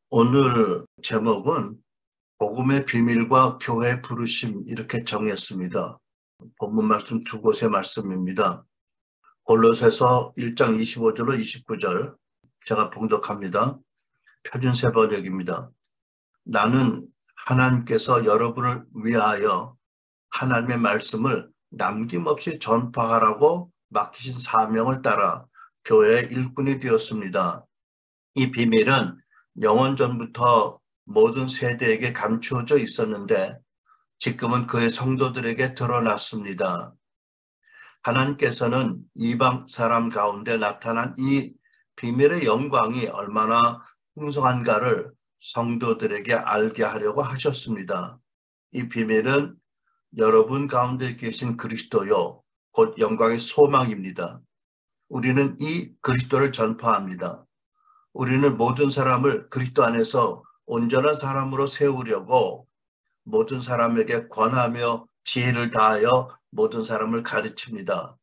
오늘 제목은 복음의 비밀과 교회 부르심 이렇게 정했습니다. 본문 말씀 두 곳의 말씀입니다. 골로새서 1장 25절로 29절 제가 봉독합니다. 표준세 번역입니다. 나는 하나님께서 여러분을 위하여 하나님의 말씀을 남김없이 전파하라고 맡기신 사명을 따라 교회의 일꾼이 되었습니다. 이 비밀은 영원전부터 모든 세대에게 감추어져 있었는데 지금은 그의 성도들에게 드러났습니다. 하나님께서는 이방 사람 가운데 나타난 이 비밀의 영광이 얼마나 풍성한가를 성도들에게 알게 하려고 하셨습니다. 이 비밀은 여러분 가운데 계신 그리스도요, 곧 영광의 소망입니다. 우리는 이 그리스도를 전파합니다. 우리는 모든 사람을 그리스도 안에서 온전한 사람으로 세우려고 모든 사람에게 권하며 지혜를 다하여 모든 사람을 가르칩니다.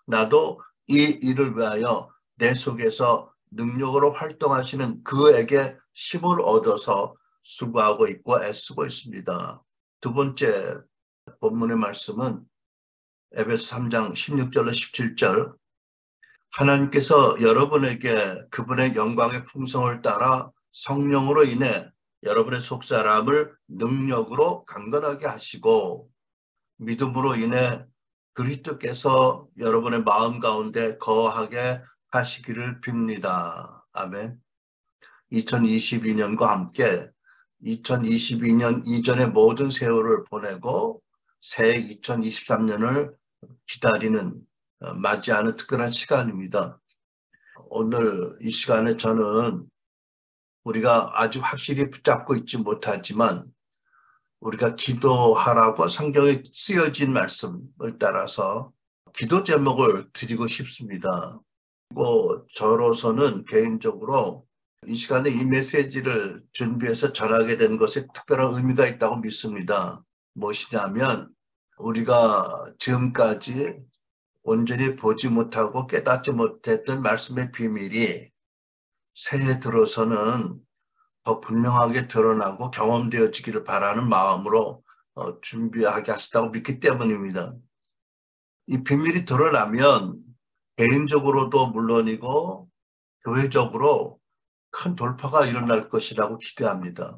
나도 이 일을 위하여 내 속에서 능력으로 활동하시는 그에게 힘을 얻어서 수고하고 있고 애쓰고 있습니다. 두 번째 본문의 말씀은 에베소 3장 16절로 17절 하나님께서 여러분에게 그분의 영광의 풍성을 따라 성령으로 인해 여러분의 속사람을 능력으로 강건하게 하시고 믿음으로 인해 그리스도께서 여러분의 마음 가운데 거하게 하시기를 빕니다. 아멘. 2022년과 함께 2022년 이전의 모든 세월을 보내고 새 2023년을 기다리는 맞이하는 특별한 시간입니다. 오늘 이 시간에 저는 우리가 아주 확실히 붙잡고 있지 못하지만 우리가 기도하라고 성경에 쓰여진 말씀을 따라서 기도 제목을 드리고 싶습니다. 그리고 저로서는 개인적으로 이 시간에 이 메시지를 준비해서 전하게 된 것에 특별한 의미가 있다고 믿습니다. 무엇이냐면 우리가 지금까지 온전히 보지 못하고 깨닫지 못했던 말씀의 비밀이 새해 들어서는 더 분명하게 드러나고 경험되어지기를 바라는 마음으로 준비하게 하셨다고 믿기 때문입니다. 이 비밀이 드러나면 개인적으로도 물론이고 교회적으로 큰 돌파가 일어날 것이라고 기대합니다.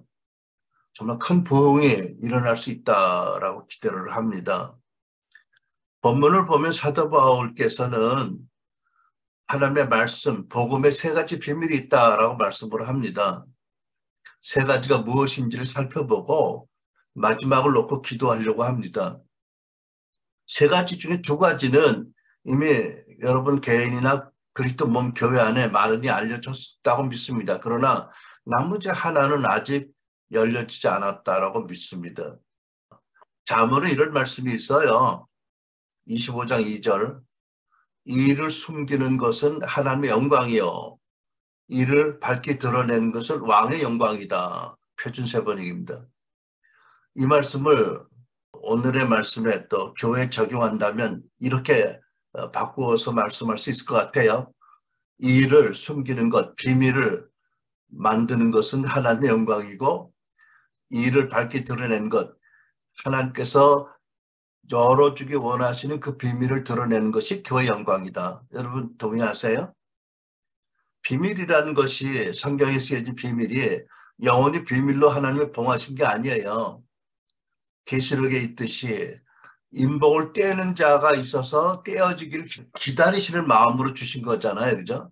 정말 큰 부흥이 일어날 수 있다라고 기대를 합니다. 본문을 보면 사도 바울께서는 하나님의 말씀, 복음의 세 가지 비밀이 있다라고 말씀을 합니다. 세 가지가 무엇인지를 살펴보고 마지막을 놓고 기도하려고 합니다. 세 가지 중에 두 가지는 이미 여러분 개인이나 그리스도 몸 교회 안에 많이 알려졌다고 믿습니다. 그러나 나머지 하나는 아직 열려지지 않았다라고 믿습니다. 자문에 이런 말씀이 있어요. 25장 2절 이를 숨기는 것은 하나님의 영광이요 이를 밝히 드러내는 것은 왕의 영광이다. 표준세 번역입니다. 이 말씀을 오늘의 말씀에 또 교회에 적용한다면 이렇게 바꾸어서 말씀할 수 있을 것 같아요. 이 일을 숨기는 것, 비밀을 만드는 것은 하나님의 영광이고 이 일을 밝히 드러내는 것, 하나님께서 열어주기 원하시는 그 비밀을 드러내는 것이 교회의 영광이다. 여러분 동의하세요? 비밀이라는 것이 성경에 쓰여진 비밀이 영원히 비밀로 하나님을 봉하신 게 아니에요. 계시록에 있듯이 인복을 떼는 자가 있어서 떼어지기를 기다리시는 마음으로 주신 거잖아요. 그죠?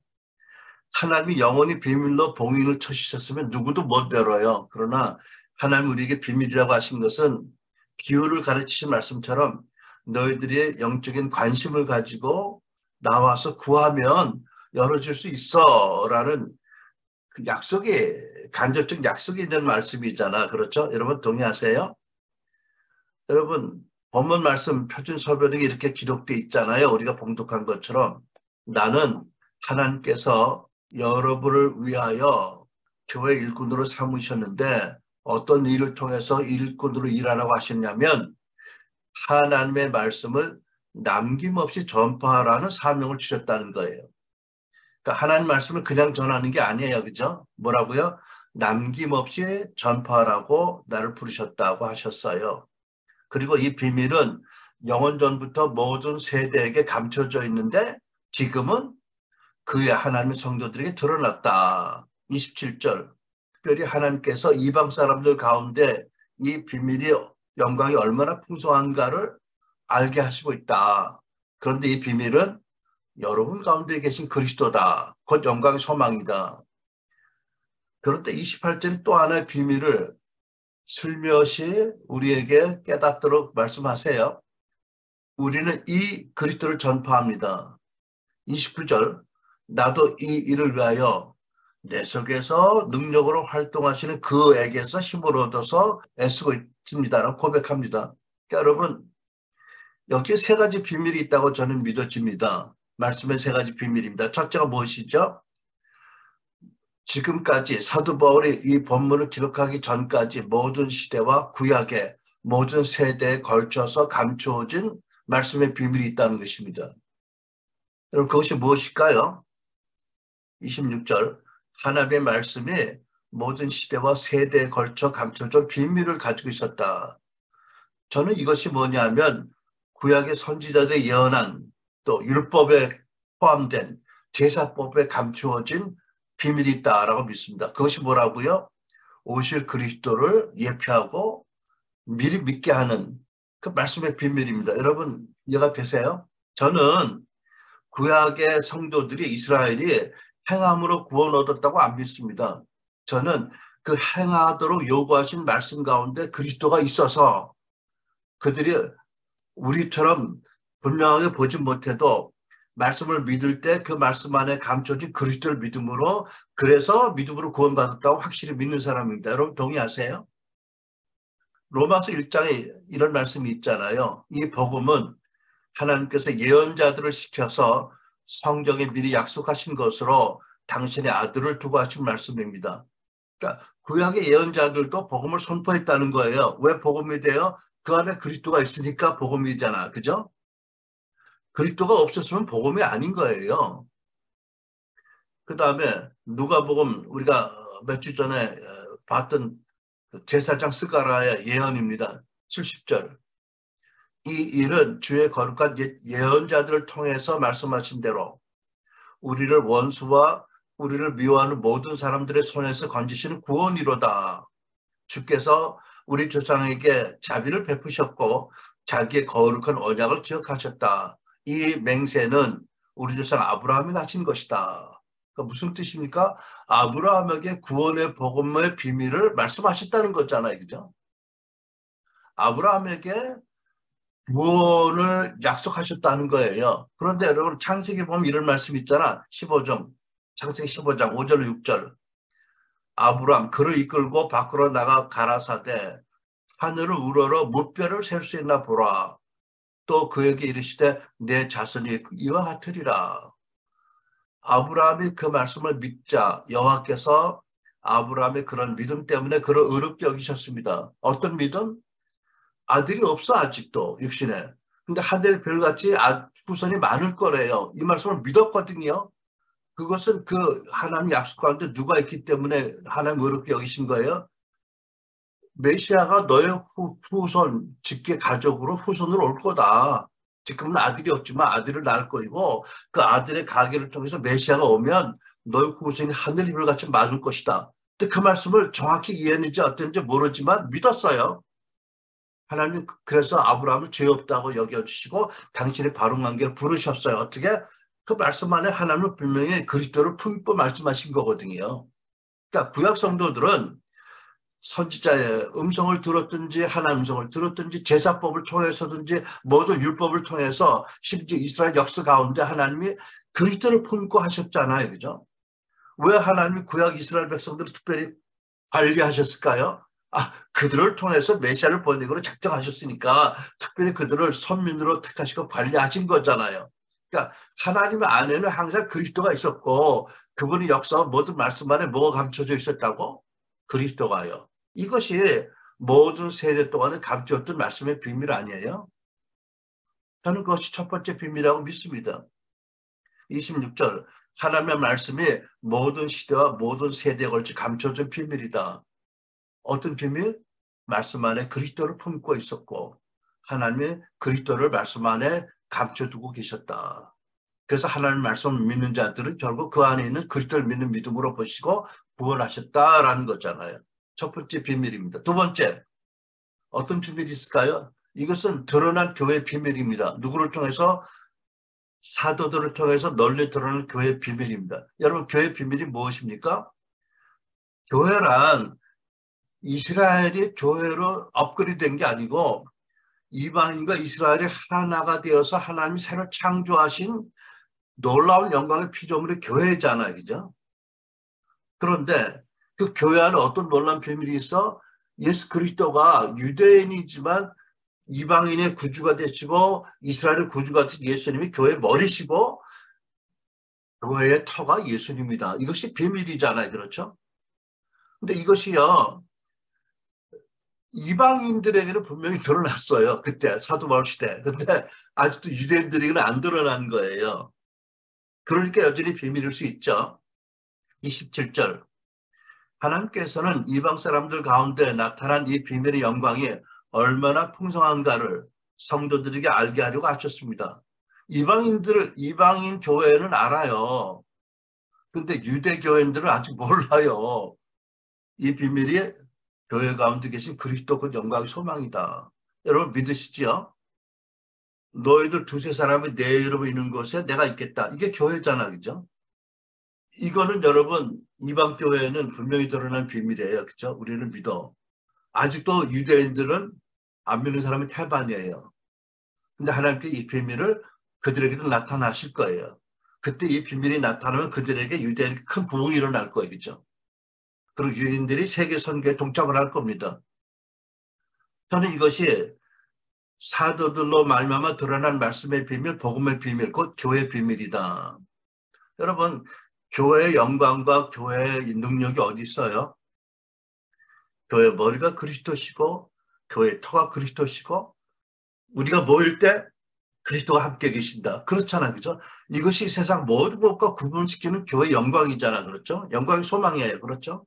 하나님이 영원히 비밀로 봉인을 쳐주셨으면 누구도 못 열어요. 그러나 하나님 우리에게 비밀이라고 하신 것은 비유를 가르치신 말씀처럼 너희들이 영적인 관심을 가지고 나와서 구하면 열어줄 수 있어 라는 그 약속이 간접적 약속이 있는 말씀이잖아. 그렇죠? 여러분 동의하세요? 여러분 본문 말씀 표준 서변에 이렇게 기록되어 있잖아요. 우리가 봉독한 것처럼 나는 하나님께서 여러분을 위하여 교회 일꾼으로 삼으셨는데 어떤 일을 통해서 일꾼으로 일하라고 하셨냐면 하나님의 말씀을 남김없이 전파하라는 사명을 주셨다는 거예요. 그러니까 하나님 말씀을 그냥 전하는 게 아니에요. 그죠? 뭐라고요? 남김없이 전파하라고 나를 부르셨다고 하셨어요. 그리고 이 비밀은 영원전부터 모든 세대에게 감춰져 있는데 지금은 그의 하나님의 성도들에게 드러났다. 27절. 특별히 하나님께서 이방 사람들 가운데 이 비밀이 영광이 얼마나 풍성한가를 알게 하시고 있다. 그런데 이 비밀은 여러분 가운데 계신 그리스도다. 곧 영광의 소망이다. 그런데 28절이 또 하나의 비밀을 슬며시 우리에게 깨닫도록 말씀하세요. 우리는 이 그리스도를 전파합니다. 29절. 나도 이 일을 위하여 내 속에서 능력으로 활동하시는 그에게서 힘을 얻어서 애쓰고 있습니다라고 고백합니다. 그러니까 여러분, 여기에 세 가지 비밀이 있다고 저는 믿어집니다. 말씀의 세 가지 비밀입니다. 첫째가 무엇이죠? 지금까지 사도 바울이 이 본문을 기록하기 전까지 모든 시대와 구약의 모든 세대에 걸쳐서 감추어진 말씀의 비밀이 있다는 것입니다. 여러분, 그것이 무엇일까요? 26절. 하나님의 말씀이 모든 시대와 세대에 걸쳐 감춰진 비밀을 가지고 있었다. 저는 이것이 뭐냐면 구약의 선지자들의 예언한 또 율법에 포함된 제사법에 감추어진 비밀이 있다라고 믿습니다. 그것이 뭐라고요? 오실 그리스도를 예표하고 미리 믿게 하는 그 말씀의 비밀입니다. 여러분 이해가 되세요? 저는 구약의 성도들이 이스라엘이 행함으로 구원 얻었다고 안 믿습니다. 저는 그 행하도록 요구하신 말씀 가운데 그리스도가 있어서 그들이 우리처럼 분명하게 보지 못해도 말씀을 믿을 때 그 말씀 안에 감춰진 그리스도를 믿음으로 그래서 믿음으로 구원받았다고 확실히 믿는 사람입니다. 여러분 동의하세요? 로마서 1장에 이런 말씀이 있잖아요. 이 복음은 하나님께서 예언자들을 시켜서 성경에 미리 약속하신 것으로 당신의 아들을 두고 하신 말씀입니다. 그러니까 구약의 예언자들도 복음을 선포했다는 거예요. 왜 복음이 돼요? 그 안에 그리스도가 있으니까 복음이잖아. 그죠? 그리스도가 없었으면 복음이 아닌 거예요. 그 다음에 누가복음 우리가 몇 주 전에 봤던 제사장 스가랴의 예언입니다. 70절. 이 일은 주의 거룩한 예언자들을 통해서 말씀하신 대로 우리를 원수와 우리를 미워하는 모든 사람들의 손에서 건지시는 구원이로다. 주께서 우리 조상에게 자비를 베푸셨고 자기의 거룩한 언약을 기억하셨다. 이 맹세는 우리 조상 아브라함이 하신 것이다. 그러니까 무슨 뜻입니까? 아브라함에게 구원의 복음의 비밀을 말씀하셨다는 거잖아요. 그죠? 아브라함에게 구원을 약속하셨다는 거예요. 그런데 여러분 창세기 보면 이런 말씀 있잖아. 15장, 창세기 15장 5절 6절. 아브라함 그를 이끌고 밖으로 나가 가라사대 하늘을 우러러 무뼈를 셀 수 있나 보라. 또 그에게 이르시되 내 자손이 이와 같으리라. 아브라함이 그 말씀을 믿자 여호와께서 아브라함의 그런 믿음 때문에 그를 의롭게 여기셨습니다. 어떤 믿음? 아들이 없어 아직도 육신에. 근데 하늘 별같이 후손이 많을 거래요. 이 말씀을 믿었거든요. 그것은 그 하나님 약속 가운데 누가 있기 때문에 하나님 의롭게 여기신 거예요. 메시아가 너의 후손, 직계 가족으로 후손으로 올 거다. 지금은 아들이 없지만 아들을 낳을 거이고 그 아들의 가계를 통해서 메시아가 오면 너의 후손이 하늘 별같이 많을 것이다. 근데 그 말씀을 정확히 이해했는지 어땠는지 모르지만 믿었어요. 하나님 그래서 아브라함을 죄 없다고 여겨주시고 당신의 바른 관계를 부르셨어요. 어떻게? 그 말씀 안에 하나님은 분명히 그리스도를 품고 말씀하신 거거든요. 그러니까 구약 성도들은 선지자의 음성을 들었든지 하나님 음성을 들었든지 제사법을 통해서든지 모든 율법을 통해서 심지어 이스라엘 역사 가운데 하나님이 그리스도를 품고 하셨잖아요. 그죠? 왜 하나님이 구약 이스라엘 백성들을 특별히 관리하셨을까요? 그들을 통해서 메시아를 보내기로 작정하셨으니까 특별히 그들을 선민으로 택하시고 관리하신 거잖아요. 그러니까 하나님 안에는 항상 그리스도가 있었고 그분의 역사와 모든 말씀 안에 뭐가 감춰져 있었다고? 그리스도가요. 이것이 모든 세대 동안에 감추었던 말씀의 비밀 아니에요? 저는 그것이 첫 번째 비밀이라고 믿습니다. 26절 하나님의 말씀이 모든 시대와 모든 세대에 걸쳐 감춰진 비밀이다. 어떤 비밀? 말씀 안에 그리스도를 품고 있었고 하나님의 그리스도를 말씀 안에 감춰두고 계셨다. 그래서 하나님 말씀을 믿는 자들은 결국 그 안에 있는 그리스도를 믿는 믿음으로 보시고 구원하셨다라는 거잖아요. 첫 번째 비밀입니다. 두 번째, 어떤 비밀이 있을까요? 이것은 드러난 교회의 비밀입니다. 누구를 통해서? 사도들을 통해서 널리 드러나는 교회의 비밀입니다. 여러분, 교회의 비밀이 무엇입니까? 교회란 이스라엘이 교회로 업그레이드된 게 아니고 이방인과 이스라엘이 하나가 되어서 하나님이 새로 창조하신 놀라운 영광의 피조물이 교회잖아요. 그죠? 그런데 그 교회 안에 어떤 놀라운 비밀이 있어? 예수 그리스도가 유대인이지만 이방인의 구주가 되시고 이스라엘의 구주가 되신 예수님이 교회의 머리시고 교회의 터가 예수님이다. 이것이 비밀이잖아요. 그렇죠? 근데 이것이요. 이방인들에게는 분명히 드러났어요. 그때 사도 바울 시대. 근데 아직도 유대인들에게는 안 드러난 거예요. 그러니까 여전히 비밀일 수 있죠. 27절. 하나님께서는 이방 사람들 가운데 나타난 이 비밀의 영광이 얼마나 풍성한가를 성도들에게 알게 하려고 하셨습니다. 이방인 교회는 알아요. 근데 유대 교회인들은 아직 몰라요. 이 비밀이 교회 가운데 계신 그리스도 그 영광의 소망이다. 여러분 믿으시죠? 너희들 두세 사람이 내 이름을 있는 곳에 내가 있겠다. 이게 교회잖아. 그죠? 이거는 여러분 이방 교회는 분명히 드러난 비밀이에요. 그죠? 우리는 믿어. 아직도 유대인들은 안 믿는 사람이 태반이에요. 근데 하나님께 이 비밀을 그들에게도 나타나실 거예요. 그때 이 비밀이 나타나면 그들에게 유대인에게 큰 부흥이 일어날 거예요. 그죠? 그리고 유대인들이 세계 선교에 동참을 할 겁니다. 저는 이것이 사도들로 말미암아 드러난 말씀의 비밀, 복음의 비밀, 곧 교회의 비밀이다. 여러분, 교회의 영광과 교회의 능력이 어디 있어요? 교회 머리가 그리스도시고 교회 터가 그리스도시고 우리가 모일 때 그리스도가 함께 계신다. 그렇잖아. 그죠? 이것이 세상 모든 것과 구분시키는 교회의 영광이잖아. 그렇죠? 영광의 소망이에요. 그렇죠?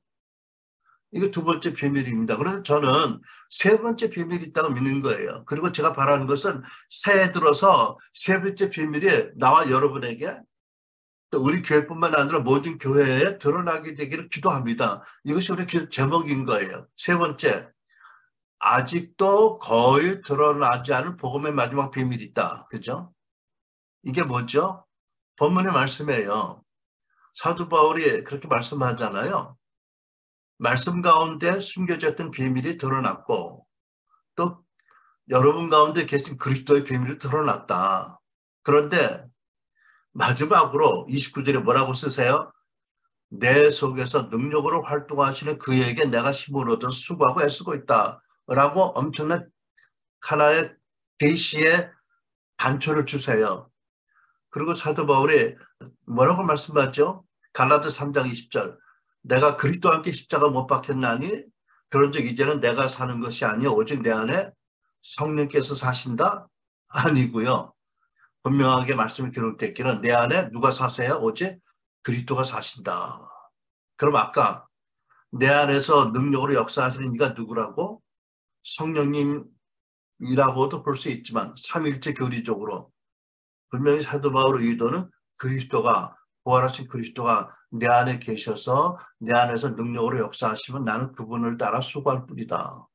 이게 두 번째 비밀입니다. 그래서 저는 세 번째 비밀이 있다고 믿는 거예요. 그리고 제가 바라는 것은 새해 들어서 세 번째 비밀이 나와 여러분에게 또 우리 교회뿐만 아니라 모든 교회에 드러나게 되기를 기도합니다. 이것이 우리 기도 제목인 거예요. 세 번째, 아직도 거의 드러나지 않은 복음의 마지막 비밀이 있다. 그죠? 이게 뭐죠? 본문의 말씀이에요. 사도 바울이 그렇게 말씀하잖아요. 말씀 가운데 숨겨졌던 비밀이 드러났고 또 여러분 가운데 계신 그리스도의 비밀이 드러났다. 그런데 마지막으로 29절에 뭐라고 쓰세요? 내 속에서 능력으로 활동하시는 그에게 내가 힘을 얻어 수고하고 애쓰고 있다. 라고 엄청난 하나의 계시의 단초를 주세요. 그리고 사도 바울이 뭐라고 말씀하죠? 갈라디아 3장 20절. 내가 그리스도와 함께 십자가 못 박혔나니 그런즉 이제는 내가 사는 것이 아니요 오직 내 안에 성령께서 사신다? 아니고요. 분명하게 말씀이 기록됐기는 내 안에 누가 사세요? 오직 그리스도가 사신다. 그럼 아까 내 안에서 능력으로 역사하시는 이가 누구라고? 성령님이라고도 볼 수 있지만 삼위일체 교리적으로 분명히 사도 바울의 의도는 그리스도가 부활하신 그리스도가 내 안에 계셔서 내 안에서 능력으로 역사하시면 나는 그분을 따라 수고할 뿐이다.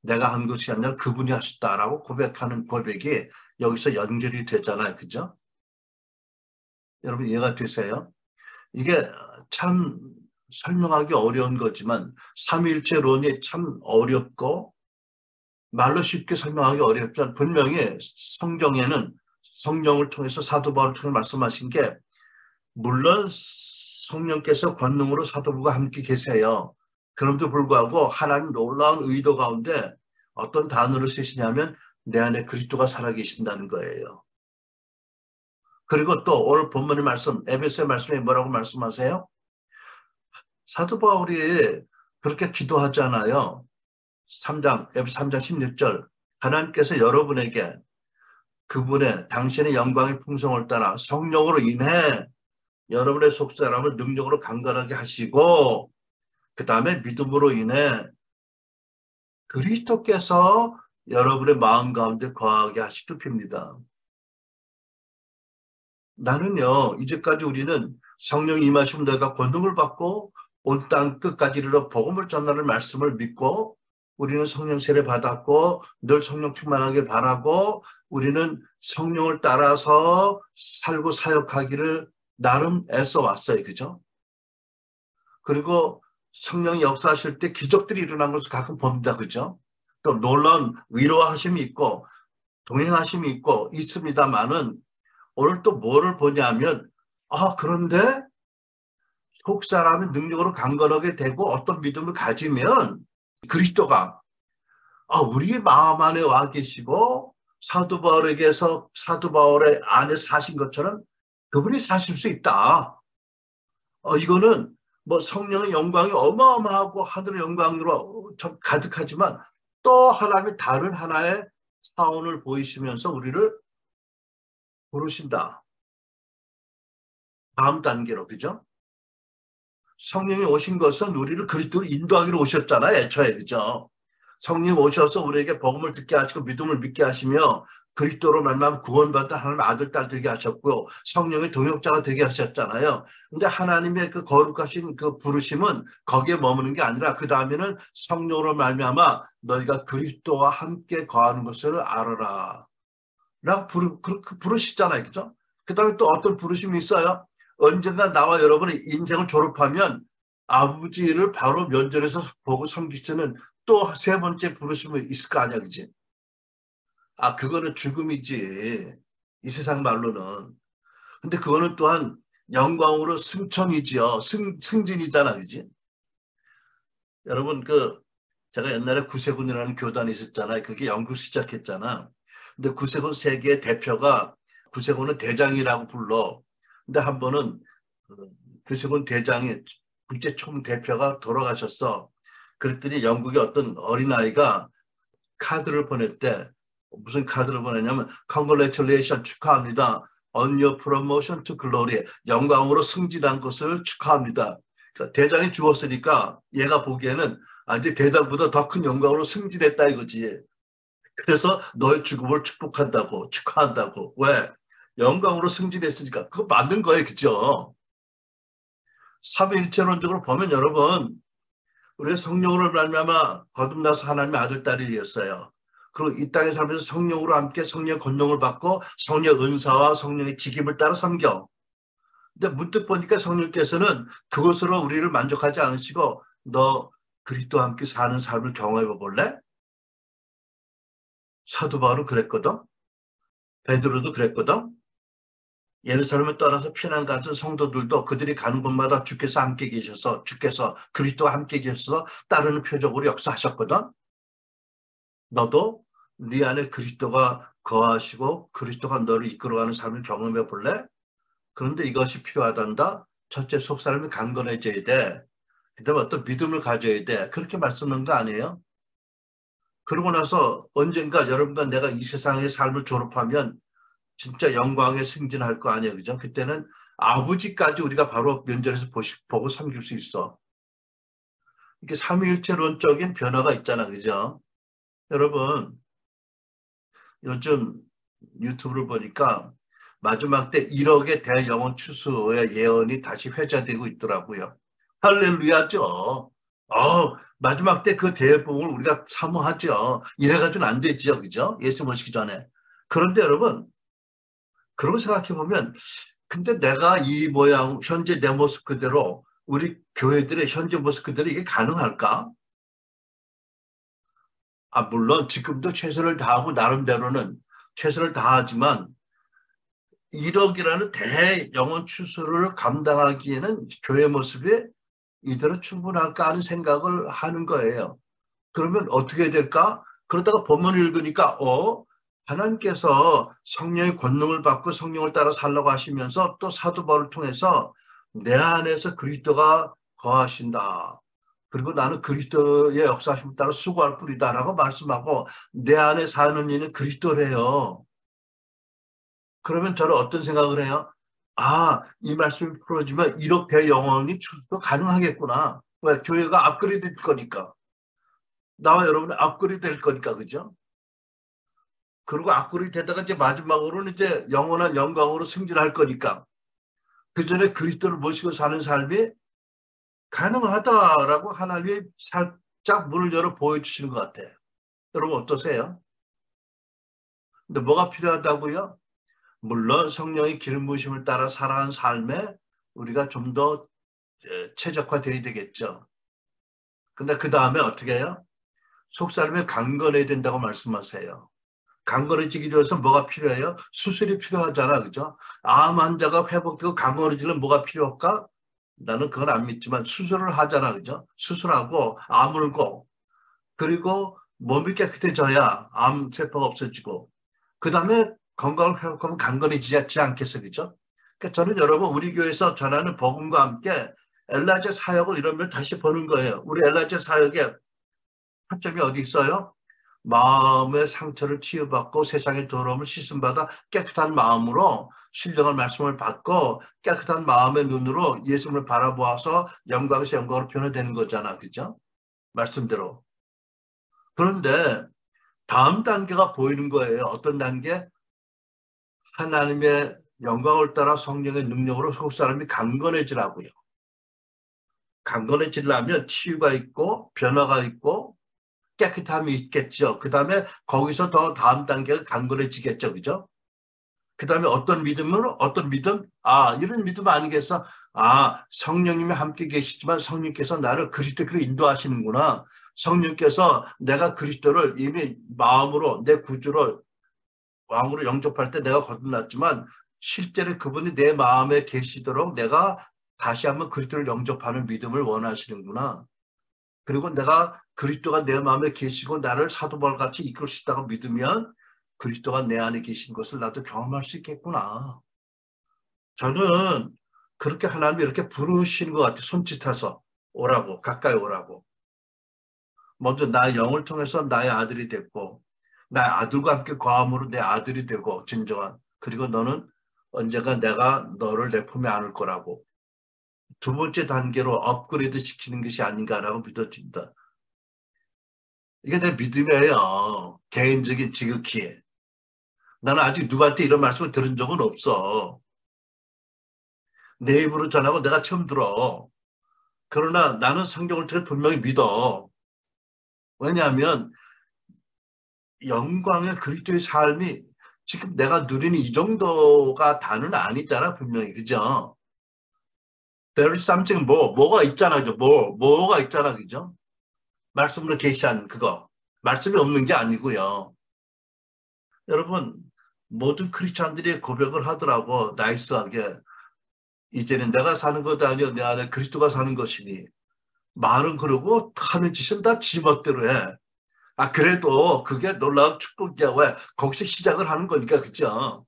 내가 한 것이 아니라 그분이 하셨다라고 고백하는 고백이 여기서 연결이 되잖아요. 그죠? 여러분 이해가 되세요? 이게 참 설명하기 어려운 거지만 삼위일체론이 참 어렵고 말로 쉽게 설명하기 어렵지만 분명히 성경에는 성령을 통해서 사도 바울을 통해 말씀하신 게 물론 성령께서 권능으로 사도들과 함께 계세요. 그럼에도 불구하고 하나님 놀라운 의도 가운데 어떤 단어를 쓰시냐면 내 안에 그리스도가 살아계신다는 거예요. 그리고 또 오늘 본문의 말씀, 에베소의 말씀에 뭐라고 말씀하세요? 사도 바울이 그렇게 기도하잖아요. 3장, 에베소 3장 16절. 하나님께서 여러분에게 그분의 당신의 영광의 풍성을 따라 성령으로 인해 여러분의 속사람을 능력으로 강건하게 하시고 그 다음에 믿음으로 인해 그리스도께서 여러분의 마음 가운데 거하게 하시길 빕니다. 나는요, 이제까지 우리는 성령이 임하시면 내가 권능을 받고 온 땅 끝까지 이르러 복음을 전하는 말씀을 믿고 우리는 성령 세례 받았고 늘 성령 충만하길 바라고 우리는 성령을 따라서 살고 사역하기를 나름 애써 왔어요. 그죠? 그리고 성령이 역사하실 때 기적들이 일어난 것을 가끔 봅니다. 그죠? 또 놀라운 위로하심이 있고 동행하심이 있고 있습니다만은 오늘 또 뭐를 보냐면 그런데 속 사람의 능력으로 강건하게 되고 어떤 믿음을 가지면 그리스도가 우리 마음 안에 와 계시고 사도 바울에게서 사도 바울의 안에 사신 것처럼 그분이 사실 수 있다. 이거는 뭐 성령의 영광이 어마어마하고 하늘의 영광으로 좀 가득하지만 또 하나님의 다른 하나의 차원을 보이시면서 우리를 부르신다. 다음 단계로, 그죠? 성령이 오신 것은 우리를 그리스도로 인도하기로 오셨잖아요. 애초에, 그죠? 성령이 오셔서 우리에게 복음을 듣게 하시고 믿음을 믿게 하시며 그리스도로 말미암아 구원받은 하나님의 아들, 딸 되게 하셨고 성령의 동역자가 되게 하셨잖아요. 근데 하나님의 그 거룩하신 그 부르심은 거기에 머무는 게 아니라 그 다음에는 성령으로 말미암아 너희가 그리스도와 함께 거하는 것을 알아라. 라고 부르시잖아요. 그죠? 그 다음에 또 어떤 부르심이 있어요? 언젠가 나와 여러분의 인생을 졸업하면 아버지를 바로 면전에서 보고 섬기시는 또 세 번째 부르심이 있을 거 아니야, 그지? 그거는 죽음이지. 이 세상 말로는. 근데 그거는 또한 영광으로 승천이지요. 승진이잖아, 그지? 여러분, 제가 옛날에 구세군이라는 교단이 있었잖아요. 그게 영국 시작했잖아. 근데 구세군 세계의 대표가 구세군은 대장이라고 불러. 근데 한 번은 구세군 대장이 국제 총대표가 돌아가셨어. 그랬더니 영국의 어떤 어린아이가 카드를 보냈대. 무슨 카드를 보냈냐면 Congratulations 축하합니다. On your promotion to glory. 영광으로 승진한 것을 축하합니다. 그러니까 대장이 죽었으니까 얘가 보기에는 이제 대장보다 더 큰 영광으로 승진했다 이거지. 그래서 너의 죽음을 축복한다고 축하한다고. 왜? 영광으로 승진했으니까. 그거 맞는 거예요. 그죠? 삼위일체론적으로 보면 여러분 우리가 성령으로 말미암아 거듭나서 하나님의 아들 딸이 되었어요. 그리고 이 땅에 살면서 성령으로 함께 성령의 권능을 받고 성령의 은사와 성령의 직임을 따라 섬겨. 근데 문득 보니까 성령께서는 그것으로 우리를 만족하지 않으시고 너 그리스도와 함께 사는 삶을 경험해 볼래? 사도 바울은 그랬거든. 베드로도 그랬거든. 예루살렘을 떠나서 피난 갔던 성도들도 그들이 가는 곳마다 주께서 함께 계셔서 주께서 그리스도와 함께 계셔서 따르는 표적으로 역사하셨거든. 너도 네 안에 그리스도가 거하시고 그리스도가 너를 이끌어가는 삶을 경험해 볼래? 그런데 이것이 필요하단다. 첫째 속사람이 강건해져야 돼. 그다음에 어떤 믿음을 가져야 돼. 그렇게 말씀하는 거 아니에요? 그러고 나서 언젠가 여러분과 내가 이 세상의 삶을 졸업하면 진짜 영광에 승진할 거 아니에요. 그죠? 그때는 아버지까지 우리가 바로 면전에서 보고 섬길 수 있어. 이게 삼위일체론적인 변화가 있잖아. 그죠? 여러분, 요즘 유튜브를 보니까 마지막 때 1억의 대영혼 추수의 예언이 다시 회자되고 있더라고요. 할렐루야죠. 마지막 때 그 대복을 우리가 사모하죠. 이래가지고는 안 되죠. 그죠? 예수 모시기 전에. 그런데 여러분, 그러고 생각해보면, 근데 내가 이 모양, 현재 내 모습 그대로, 우리 교회들의 현재 모습 그대로 이게 가능할까? 물론 지금도 최선을 다하고 나름대로는 최선을 다하지만 1억이라는 대영혼 추수를 감당하기에는 교회 모습이 이대로 충분할까 하는 생각을 하는 거예요. 그러면 어떻게 될까? 그러다가 본문을 읽으니까 하나님께서 성령의 권능을 받고 성령을 따라 살라고 하시면서 또 사도 바울을 통해서 내 안에서 그리스도가 거하신다. 그리고 나는 그리스도의 역사하심을 따라 수고할 뿐이다라고 말씀하고 내 안에 사는 이는 그리스도래요. 그러면 저는 어떤 생각을 해요? 이 말씀이 풀어지면 이렇게 영원히 추수도 가능하겠구나. 왜? 교회가 업그레이드 될 거니까. 나와 여러분이 업그레이드 될 거니까, 그죠? 그리고 업그레이드 되다가 이제 마지막으로는 이제 영원한 영광으로 승진할 거니까. 그 전에 그리스도를 모시고 사는 삶이 가능하다라고 하나님이 살짝 문을 열어 보여주시는 것 같아요. 여러분 어떠세요? 근데 뭐가 필요하다고요? 물론 성령의 기름 부으심을 따라 살아가는 삶에 우리가 좀 더 최적화되어야 되겠죠. 근데 그 다음에 어떻게 해요? 속사람이 강건해야 된다고 말씀하세요. 강건해지기 위해서 뭐가 필요해요? 수술이 필요하잖아, 그죠? 암 환자가 회복되고 강건해지려면 뭐가 필요할까? 나는 그건 안 믿지만 수술을 하잖아, 그죠? 수술하고 아물고 그리고 몸이 깨끗해져야 암 세포가 없어지고 그 다음에 건강을 회복하면 강건해지지 않겠어, 그죠? 그러니까 저는 여러분 우리 교회에서 전하는 복음과 함께 엘라제 사역을 이런 걸 다시 보는 거예요. 우리 엘라제 사역의 초점이 어디 있어요? 마음의 상처를 치유받고 세상의 더러움을 씻음받아 깨끗한 마음으로 신령한 말씀을 받고 깨끗한 마음의 눈으로 예수님을 바라보아서 영광에서 영광으로 변화되는 거잖아, 그죠? 말씀대로. 그런데 다음 단계가 보이는 거예요. 어떤 단계? 하나님의 영광을 따라 성령의 능력으로 속사람이 강건해지라고요. 강건해지려면 치유가 있고 변화가 있고 깨끗함이 있겠죠. 그 다음에 거기서 더 다음 단계가 강건해지겠죠. 그죠? 그 다음에 어떤 믿음으로 어떤 믿음? 이런 믿음 아니겠어? 성령님이 함께 계시지만 성령께서 나를 그리스도로 인도하시는구나. 성령께서 내가 그리스도를 이미 마음으로 내 구주로 왕으로 영접할 때 내가 거듭났지만 실제로 그분이 내 마음에 계시도록 내가 다시 한번 그리스도를 영접하는 믿음을 원하시는구나. 그리고 내가 그리스도가 내 마음에 계시고 나를 사도 바울같이 이끌 수 있다고 믿으면 그리스도가 내 안에 계신 것을 나도 경험할 수 있겠구나. 저는 그렇게 하나님이 이렇게 부르시는 것 같아요. 손짓해서 오라고, 가까이 오라고. 먼저 나의 영을 통해서 나의 아들이 됐고 나의 아들과 함께 거함으로 내 아들이 되고 진정한. 그리고 너는 언젠가 내가 너를 내 품에 안을 거라고. 두 번째 단계로 업그레이드 시키는 것이 아닌가라고 믿어진다. 이게 내 믿음이에요. 개인적인 지극히. 나는 아직 누구한테 이런 말씀을 들은 적은 없어. 내 입으로 전하고 내가 처음 들어. 그러나 나는 성경을 통해 분명히 믿어. 왜냐하면 영광의 그리스도의 삶이 지금 내가 누리는 이 정도가 다는 아니잖아, 분명히. 그죠? There is something 뭐가 있잖아, 그죠? 뭐가 있잖아, 그죠? 말씀으로 계시한 그거. 말씀이 없는 게 아니고요. 여러분, 모든 크리스찬들이 고백을 하더라고, 나이스하게. 이제는 내가 사는 것도 아니요, 내 안에 그리스도가 사는 것이니. 말은 그러고 하는 짓은 다 지멋대로 해. 그래도 그게 놀라운 축복이야. 왜? 거기서 시작을 하는 거니까, 그죠?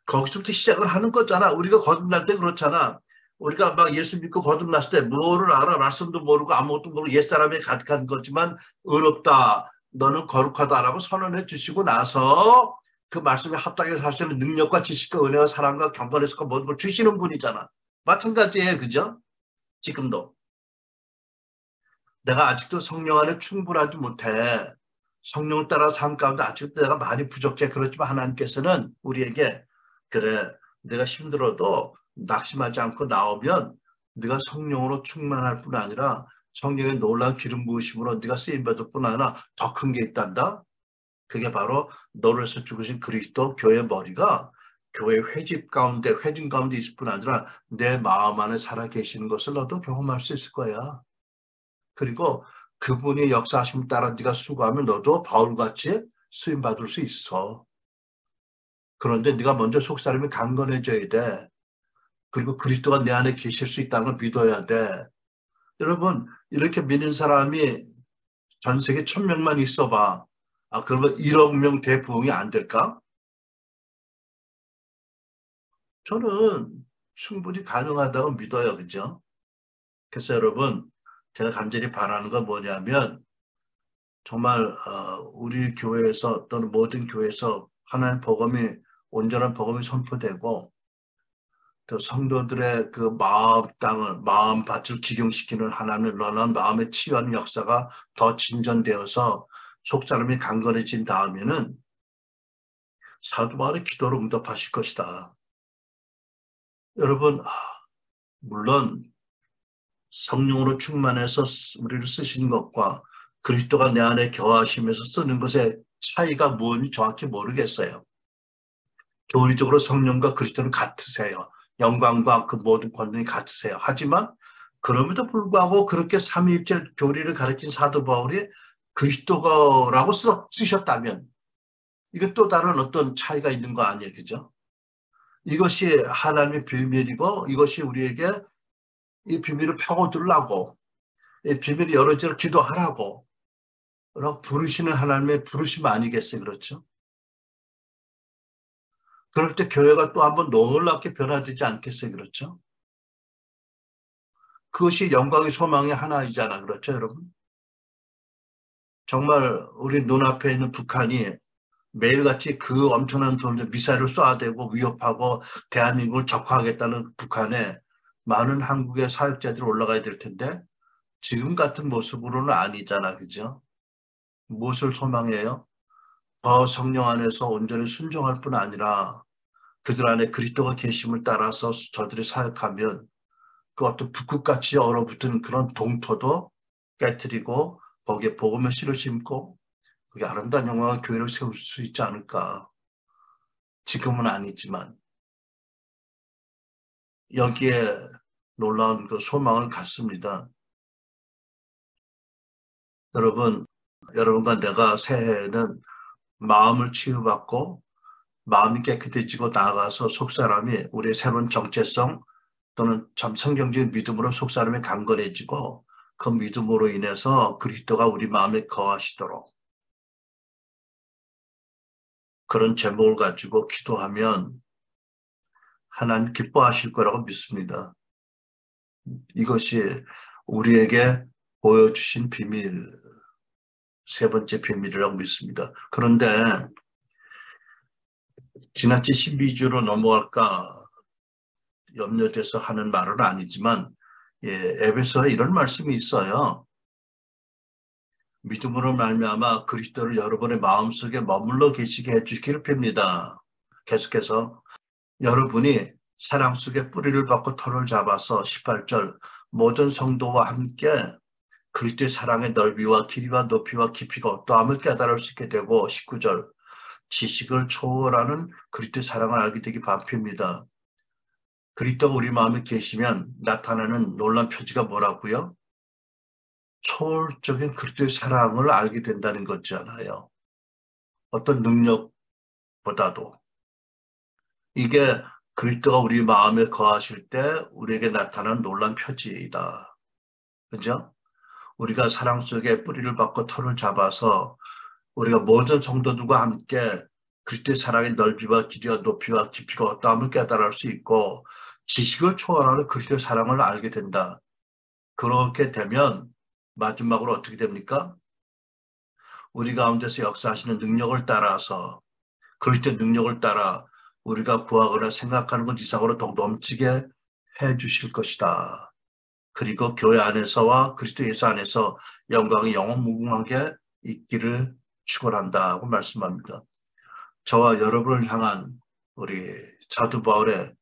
거기서부터 시작을 하는 거잖아. 우리가 거듭날 때 그렇잖아. 우리가 막 예수 믿고 거듭났을 때 뭐를 알아? 말씀도 모르고 아무것도 모르고 옛사람에 가득한 거지만 의롭다. 너는 거룩하다라고 선언해 주시고 나서 그 말씀에 합당해서 살 수 있는 능력과 지식과 은혜와 사랑과 경건에서 모든 걸 주시는 분이잖아. 마찬가지예요. 그죠? 지금도. 내가 아직도 성령 안에 충분하지 못해. 성령을 따라 삶 가운데 아직도 내가 많이 부족해. 그렇지만 하나님께서는 우리에게 그래, 내가 힘들어도 낙심하지 않고 나오면 네가 성령으로 충만할 뿐 아니라 성령의 놀라운 기름 부으심으로 네가 쓰임받을 뿐 아니라 더 큰 게 있단다. 그게 바로 너를 위해서 죽으신 그리스도 교회 머리가 교회 회진 가운데 있을 뿐 아니라 내 마음 안에 살아 계시는 것을 너도 경험할 수 있을 거야. 그리고 그분의 역사하심 따라 네가 수고하면 너도 바울같이 쓰임받을 수 있어. 그런데 네가 먼저 속사람이 강건해져야 돼. 그리고 그리스도가 내 안에 계실 수 있다는 걸 믿어야 돼. 여러분 이렇게 믿는 사람이 전 세계 1000명만 있어봐. 그러면 1억 명 대부흥이 안 될까? 저는 충분히 가능하다고 믿어요. 그죠? 그래서 여러분 제가 간절히 바라는 건 뭐냐면 정말 우리 교회에서 또는 모든 교회에서 하나님 복음이 온전한 복음이 선포되고 또 성도들의 그 마음 밭을 기경시키는 하나님의 놀라운 마음의 치유하는 역사가 더 진전되어서 속사람이 강건해진 다음에는 사도 바울의 기도로 응답하실 것이다. 여러분, 물론 성령으로 충만해서 우리를 쓰신 것과 그리스도가 내 안에 거하시면서 쓰는 것의 차이가 뭔지 정확히 모르겠어요. 교리적으로 성령과 그리스도는 같으세요. 영광과 그 모든 권능이 같으세요. 하지만 그럼에도 불구하고 그렇게 삼위일체 교리를 가르친 사도 바울이 그리스도라고 쓰셨다면 이게 또 다른 어떤 차이가 있는 거 아니에요. 그죠? 이것이 하나님의 비밀이고 이것이 우리에게 이 비밀을 파고들라고 이 비밀이 열어지도록 기도하라고 부르시는 하나님의 부르심 아니겠어요? 그렇죠? 그럴 때 교회가 또 한번 놀랍게 변화되지 않겠어요? 그렇죠? 그것이 영광의 소망의 하나이잖아. 그렇죠, 여러분? 정말 우리 눈앞에 있는 북한이 매일같이 그 엄청난 돈을 미사일을 쏴대고 위협하고 대한민국을 적화하겠다는 북한에 많은 한국의 사역자들이 올라가야 될 텐데 지금 같은 모습으로는 아니잖아. 그죠? 무엇을 소망해요? 더 성령 안에서 온전히 순종할 뿐 아니라 그들 안에 그리스도가 계심을 따라서 저들이 사역하면 그 어떤 북극같이 얼어붙은 그런 동토도 깨트리고 거기에 복음의 씨를 심고 그게 아름다운 영광의 교회를 세울 수 있지 않을까. 지금은 아니지만 여기에 놀라운 그 소망을 갖습니다. 여러분과 내가 새해에는 마음을 치유받고 마음이 깨끗해지고 나아가서 속사람이 우리의 새로운 정체성 또는 참 성경적인 믿음으로 속사람이 강건해지고 그 믿음으로 인해서 그리스도가 우리 마음에 거하시도록 그런 제목을 가지고 기도하면 하나님 기뻐하실 거라고 믿습니다. 이것이 우리에게 보여주신 비밀, 세 번째 비밀이라고 믿습니다. 그런데 지나치 신비주의로 넘어갈까 염려돼서 하는 말은 아니지만 에베소에 이런 말씀이 있어요. 믿음으로 말미암아 그리스도를 여러분의 마음속에 머물러 계시게 해주시기를 빕니다. 계속해서 여러분이 사랑 속에 뿌리를 받고 터를 잡아서 18절 모든 성도와 함께 그리스도의 사랑의 넓이와 길이와 높이와 깊이가 어떠함을 깨달을 수 있게 되고 19절 지식을 초월하는 그리스도의 사랑을 알게 되기 바랍니다. 그리스도가 우리 마음에 계시면 나타나는 놀라운 표지가 뭐라고요? 초월적인 그리스도의 사랑을 알게 된다는 거잖아요. 어떤 능력보다도. 이게 그리스도가 우리 마음에 거하실 때 우리에게 나타나는 놀라운 표지이다. 그죠? 우리가 사랑 속에 뿌리를 받고 터를 잡아서 우리가 모든 성도들과 함께 그리스도의 사랑의 넓이와 길이와 높이와 깊이가 어떠함을 깨달을 수 있고 지식을 초월하는 그리스도의 사랑을 알게 된다. 그렇게 되면 마지막으로 어떻게 됩니까? 우리 가운데서 역사하시는 능력을 따라서 그리스도의 능력을 따라 우리가 구하거나 생각하는 것 이상으로 더 넘치게 해주실 것이다. 그리고 교회 안에서와 그리스도 예수 안에서 영광이 영원무궁하게 있기를 축원한다고 말씀합니다. 저와 여러분을 향한 우리 사도 바울을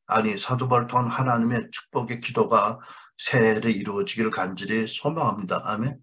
통한 하나님의 축복의 기도가 새해에 이루어지기를 간절히 소망합니다. 아멘.